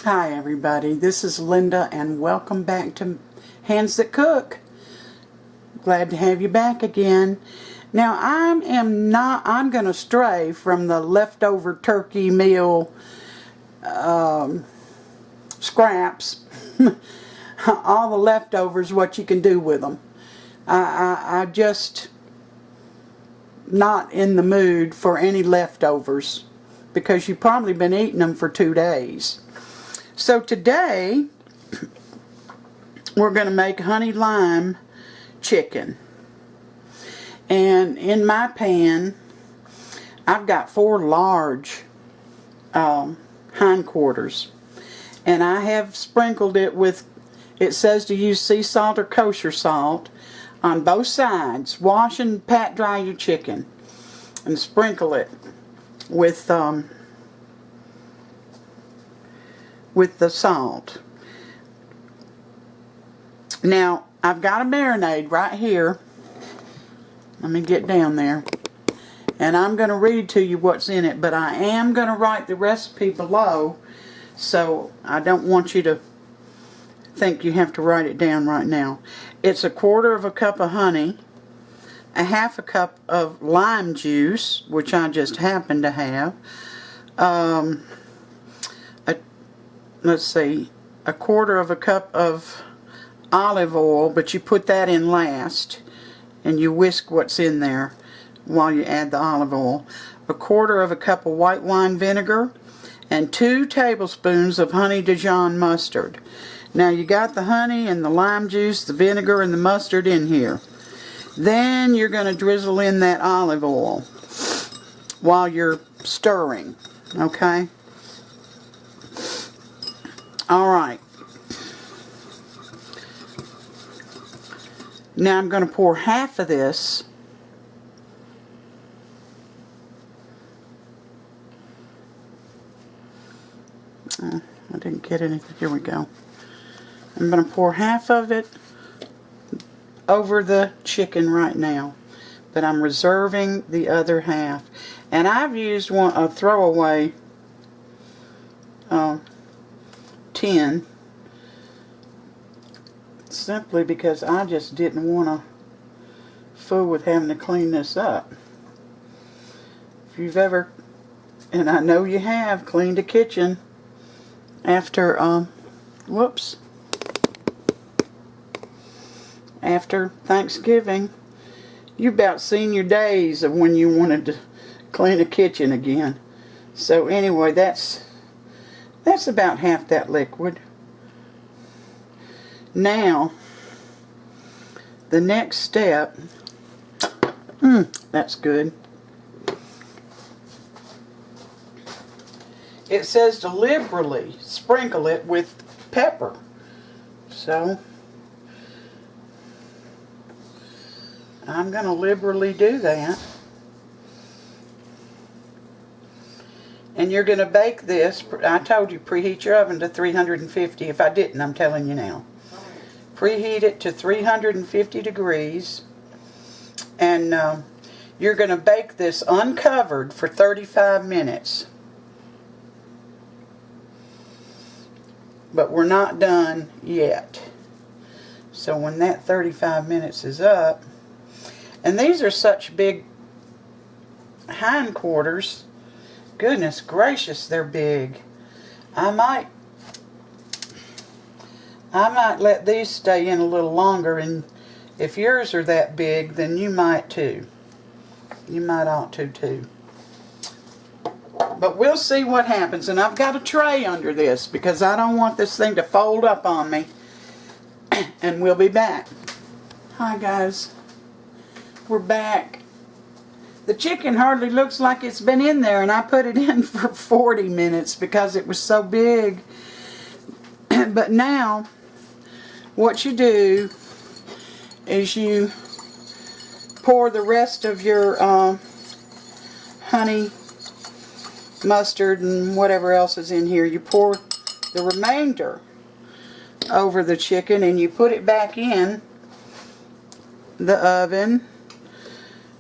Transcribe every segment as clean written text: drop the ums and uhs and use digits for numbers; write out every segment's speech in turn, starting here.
Hi everybody, this is Linda and welcome back to Hands That Cook. Glad to have you back again. Now I'm going to stray from the leftover turkey meal scraps. All the leftovers, what you can do with them. I just not in the mood for any leftovers because you've probably been eating them for 2 days. So today we're going to make honey lime chicken, and in my pan I've got 4 large hindquarters, and I have sprinkled it with, it says to use sea salt or kosher salt on both sides. Wash and pat dry your chicken and sprinkle it with the salt. Now I've got a marinade right here. Let me get down there, and I'm going to read to you what's in it, but I am going to write the recipe below, so I don't want you to think you have to write it down right now. It's 1/4 cup of honey, 1/2 cup of lime juice, which I just happen to have, let's see, 1/4 cup of olive oil, but you put that in last, and you whisk what's in there while you add the olive oil. 1/4 cup of white wine vinegar, and 2 tablespoons of honey Dijon mustard. Now you got the honey and the lime juice, the vinegar, and the mustard in here. Then you're going to drizzle in that olive oil while you're stirring, okay? Alright. Now I'm going to pour half of this I didn't get anything. Here we go. I'm going to pour half of it over the chicken right now, but I'm reserving the other half. And I've used a throwaway tin, simply because I just didn't want to fool with having to clean this up. If you've ever, and I know you have, cleaned a kitchen after after Thanksgiving, you've about seen your days of when you wanted to clean a kitchen again. So anyway, that's about half that liquid. Now, the next step, that's good. It says to liberally sprinkle it with pepper. So, I'm going to liberally do that. And you're going to bake this. I told you, preheat your oven to 350. If I didn't, I'm telling you now. Preheat it to 350 degrees. And you're going to bake this uncovered for 35 minutes. But we're not done yet. So when that 35 minutes is up, and these are such big hindquarters, goodness gracious, they're big. I might let these stay in a little longer, and if yours are that big, then you might too. You might ought to too. But we'll see what happens. And I've got a tray under this because I don't want this thing to fold up on me. And we'll be back. Hi guys. We're back. The chicken hardly looks like it's been in there, and I put it in for 40 minutes because it was so big. But now, what you do is you pour the rest of your honey, mustard, and whatever else is in here. You pour the remainder over the chicken, and you put it back in the oven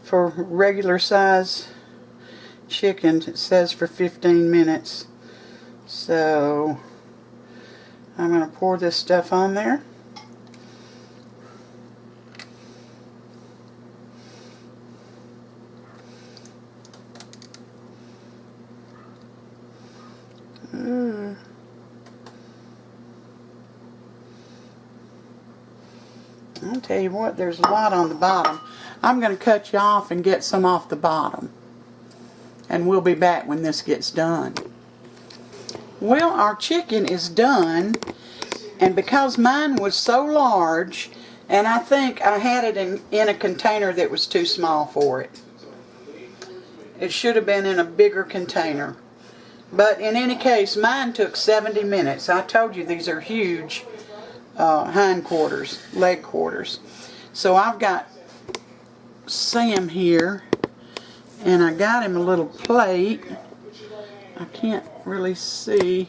for regular size chicken. It says for 15 minutes. So I'm going to pour this stuff on there. I'll tell you what, there's a lot on the bottom. I'm going to cut you off and get some off the bottom. And we'll be back when this gets done. Well, our chicken is done. And because mine was so large, and I think I had it in a container that was too small for it. It should have been in a bigger container. But in any case, mine took 70 minutes. I told you these are huge hindquarters, leg quarters. So I've got Sam here, and I got him a little plate. I can't really see.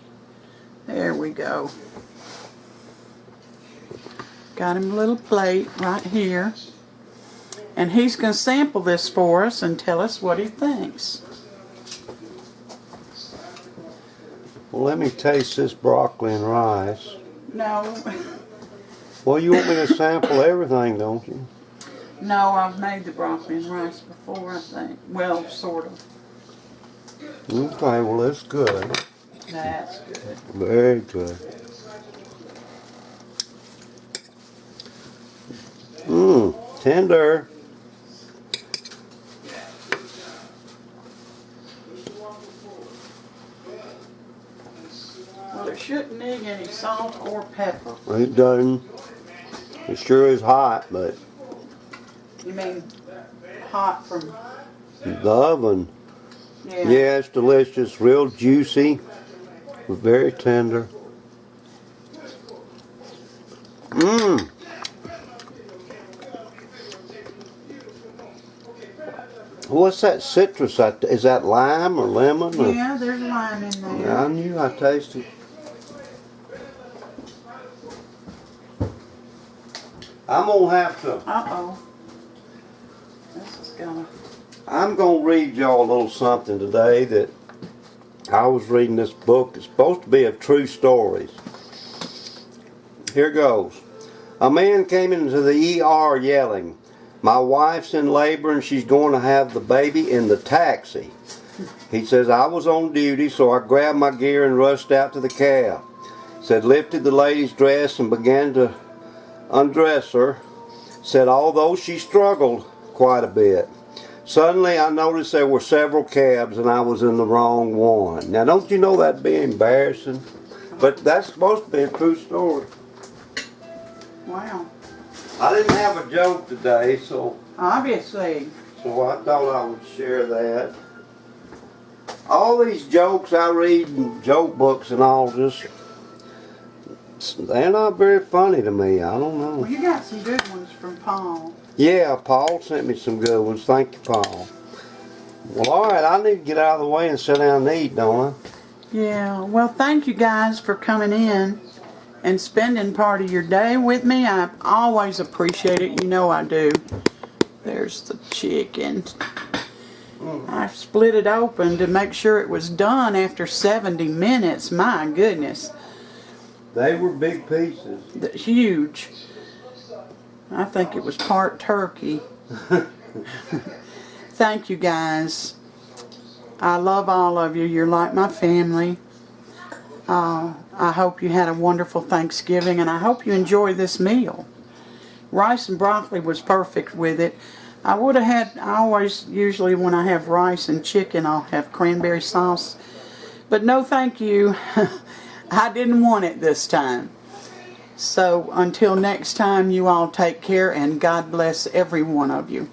There we go. Got him a little plate right here. And he's going to sample this for us and tell us what he thinks. Well, let me taste this broccoli and rice. No. Well, you want me to sample everything, don't you? No, I've made the broccoli and rice before, I think. Well, sort of. Okay, well, that's good. That's good. Very good. Tender. Well, it shouldn't need any salt or pepper. It doesn't. It sure is hot, but You mean hot from... the oven. Yeah. Yeah, it's delicious. Real juicy. Very tender. Mmm. What's that citrus? Is that lime or lemon? Or? Yeah, there's lime in there. Yeah, I knew I tasted. I'm gonna have to. Uh-oh. This is gonna... I'm gonna read y'all a little something today that I was reading this book. It's supposed to be of true stories. Here goes. A man came into the ER yelling, "My wife's in labor and she's going to have the baby in the taxi." He says, "I was on duty, so I grabbed my gear and rushed out to the cab." Said, lifted the lady's dress and began to undress her. Said, although she struggled quite a bit. Suddenly I noticed there were several cabs and I was in the wrong one. Now don't you know that'd be embarrassing? But that's supposed to be a true story. Wow. I didn't have a joke today, so Obviously. I thought I would share that. All these jokes I read in joke books and all, they're not very funny to me. I don't know. Well, you got some good ones from Paul. Yeah, Paul sent me some good ones. Thank you, Paul. Well, all right, I need to get out of the way and sit down and eat, don't I? Yeah, well, thank you guys for coming in and spending part of your day with me. I always appreciate it. You know I do. There's the chicken. I split it open to make sure it was done after 70 minutes. My goodness. They were big pieces. Huge. I think it was part turkey. Thank you guys. I love all of you. You're like my family. I hope you had a wonderful Thanksgiving, and I hope you enjoy this meal. Rice and broccoli was perfect with it. I always, usually when I have rice and chicken, I'll have cranberry sauce. But no thank you. I didn't want it this time. So until next time, you all take care, and God bless every one of you.